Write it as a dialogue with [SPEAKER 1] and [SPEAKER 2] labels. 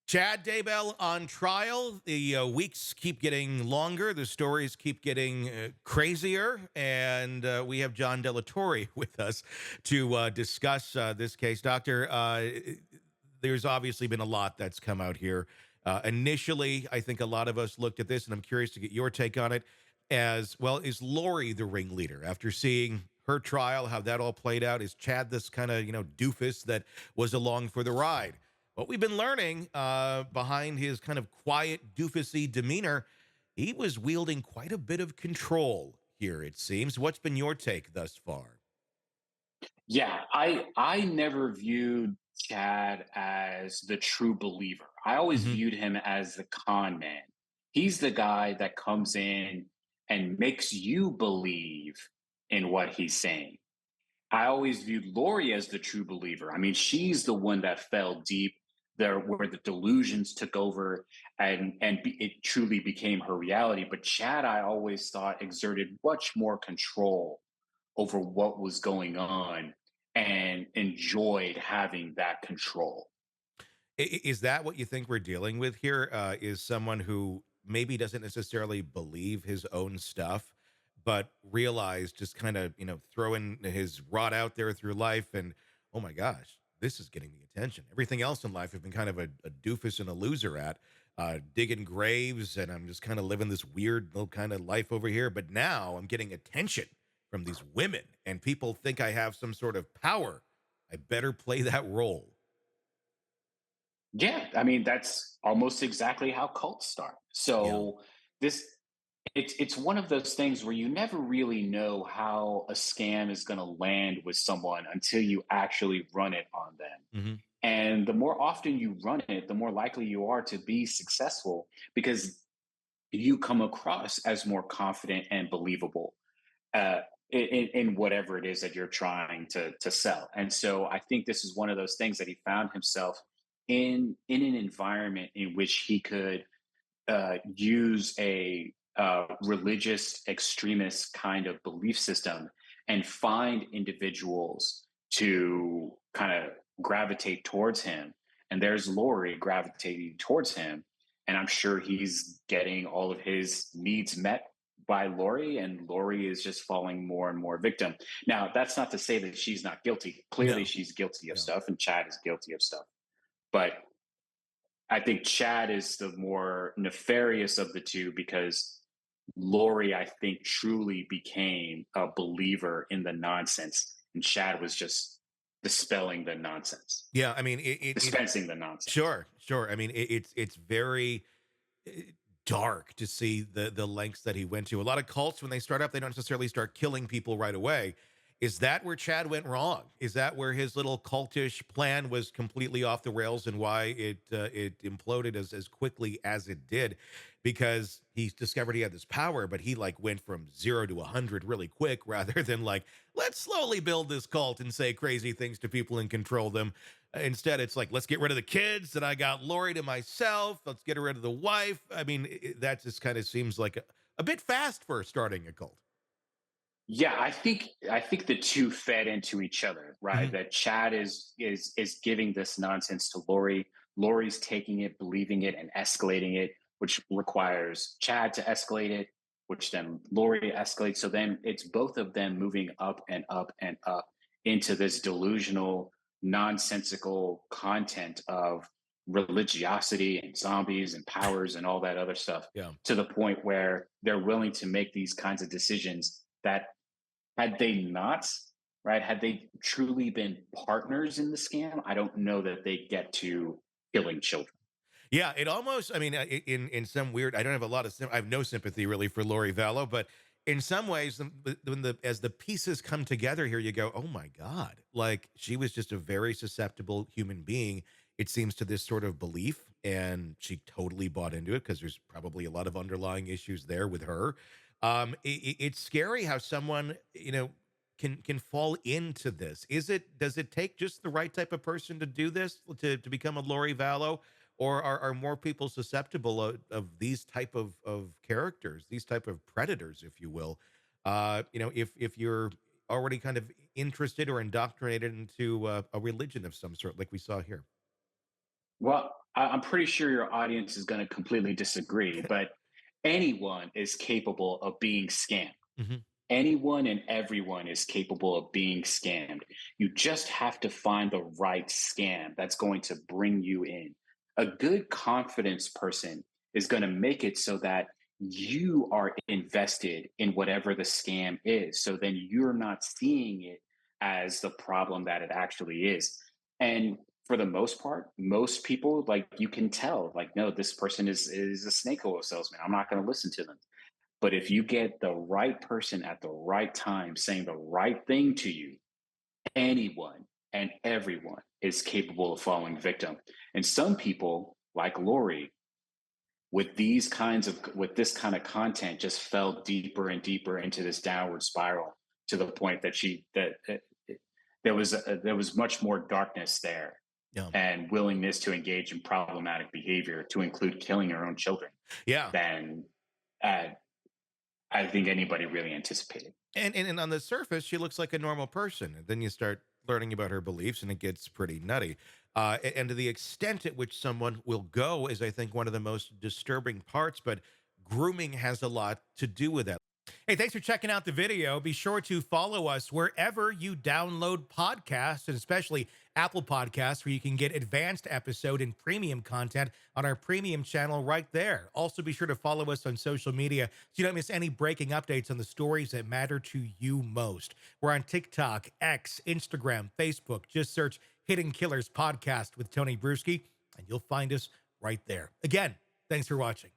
[SPEAKER 1] Chad Daybell on trial. The weeks keep getting longer. The stories keep getting crazier. And we have John Delatorre with us to discuss this case. Doctor, there's obviously been a lot that's come out here. Initially, I think a lot of us looked at this, and I'm curious to get your take on it. As well, is Lori the ringleader? After seeing her trial, how that all played out, is Chad this kind of, doofus that was along for the ride? What we've been learning behind his kind of quiet, doofusy demeanor, he was wielding quite a bit of control here, it seems. What's been your take thus far?
[SPEAKER 2] Yeah, I never viewed Chad as the true believer. I always
[SPEAKER 1] Hmm.
[SPEAKER 2] viewed him as the con man. He's the guy that comes in and makes you believe in what he's saying. I always viewed Lori as the true believer. I mean, she's the one that fell deep there, where the delusions took over, it truly became her reality. But Chad, I always thought, exerted much more control over what was going on and enjoyed having that control.
[SPEAKER 1] Is that what you think we're dealing with here? Is someone who maybe doesn't necessarily believe his own stuff, but realize just kind of, throwing his rod out there through life and, oh my gosh, this is getting the attention. Everything else in life I've been kind of a doofus and a loser at, digging graves, and I'm just kind of living this weird little kind of life over here. But now I'm getting attention from these women, and people think I have some sort of power. I better play that role.
[SPEAKER 2] Yeah, I mean that's almost exactly how cults start.
[SPEAKER 1] Yeah.
[SPEAKER 2] So this it's one of those things where you never really know how a scam is going to land with someone until you actually run it on them.
[SPEAKER 1] Hmm.
[SPEAKER 2] And the more often you run it, the more likely you are to be successful because you come across as more confident and believable in whatever it is that you're trying to sell. And so I think this is one of those things that he found himself in an environment in which he could use a religious extremist kind of belief system and find individuals to kind of gravitate towards him. And there's Lori gravitating towards him. And I'm sure he's getting all of his needs met by Lori, and Lori is just falling more and more victim. Now, that's not to say that she's not guilty. Clearly,
[SPEAKER 1] No.
[SPEAKER 2] she's guilty of
[SPEAKER 1] Yeah.
[SPEAKER 2] stuff, and Chad is guilty of stuff. But I think Chad is the more nefarious of the two because Lori, I think, truly became a believer in the nonsense, and Chad was just dispelling the nonsense,
[SPEAKER 1] Yeah, I mean, it
[SPEAKER 2] dispensing the nonsense.
[SPEAKER 1] sure, sure. I mean, it's very uh, dark to see the lengths that he went to. A lot of cults, when they start up, they don't necessarily start killing people right away. Is that where Chad went wrong? Is that where his little cultish plan was completely off the rails, and why it imploded as quickly as it did? Because he discovered he had this power, but he like went from 0 to 100 really quick, rather than like, let's slowly build this cult and say crazy things to people and control them. Instead, it's like, let's get rid of the kids, and I got Lori to myself. Let's get rid of the wife. I mean, that just kind of seems like a bit fast for starting a cult.
[SPEAKER 2] Yeah, I think the two fed into each other, right?
[SPEAKER 1] Hmm.
[SPEAKER 2] That Chad is giving this nonsense to Lori. Lori's taking it, believing it, and escalating it, which requires Chad to escalate it, which then Lori escalates. So then it's both of them moving up and up and up into this delusional, nonsensical content of religiosity and zombies and powers and all that other stuff,
[SPEAKER 1] Yeah.
[SPEAKER 2] to the point where they're willing to make these kinds of decisions that, had they not, right, had they truly been partners in the scam, I don't know that they get to killing children.
[SPEAKER 1] Yeah, it almost. I mean, in some weird. I don't have a lot of. I have no sympathy really for Lori Vallow, but in some ways, when the as the pieces come together here, you go, oh my god! Like she was just a very susceptible human being. It seems to this sort of belief, and she totally bought into it because there's probably a lot of underlying issues there with her. It's scary how someone can fall into this. Does it take just the right type of person to do this to become a Lori Vallow? Or are more people susceptible of these type of characters, these type of predators, if you will? If you're already kind of interested or indoctrinated into a religion of some sort, like we saw here.
[SPEAKER 2] Well, I'm pretty sure your audience is going to completely disagree, but anyone is capable of being scammed.
[SPEAKER 1] Mhm.
[SPEAKER 2] Anyone and everyone is capable of being scammed. You just have to find the right scam that's going to bring you in. A good confidence person is going to make it so that you are invested in whatever the scam is. So then you're not seeing it as the problem that it actually is. And for the most part, most people, like, you can tell, like, no, this person is a snake oil salesman. I'm not going to listen to them. But if you get the right person at the right time saying the right thing to you, anyone and everyone is capable of falling victim. And some people, like Lori, with this kind of content, just fell deeper and deeper into this downward spiral to the point that there was much more darkness there
[SPEAKER 1] Yeah.
[SPEAKER 2] and willingness to engage in problematic behavior, to include killing her own children,
[SPEAKER 1] Yeah.
[SPEAKER 2] than uh, I think anybody really anticipated.
[SPEAKER 1] And on the surface, she looks like a normal person. And then you start learning about her beliefs, and it gets pretty nutty. And to the extent at which someone will go is, I think, one of the most disturbing parts. But grooming has a lot to do with that. Hey, thanks for checking out the video. Be sure to follow us wherever you download podcasts, and especially Apple Podcasts, where you can get advanced episode and premium content on our premium channel right there. Also, be sure to follow us on social media so you don't miss any breaking updates on the stories that matter to you most. We're on TikTok, X, Instagram, Facebook. Just search Hidden Killers Podcast with Tony Brueski, and you'll find us right there. Again, thanks for watching.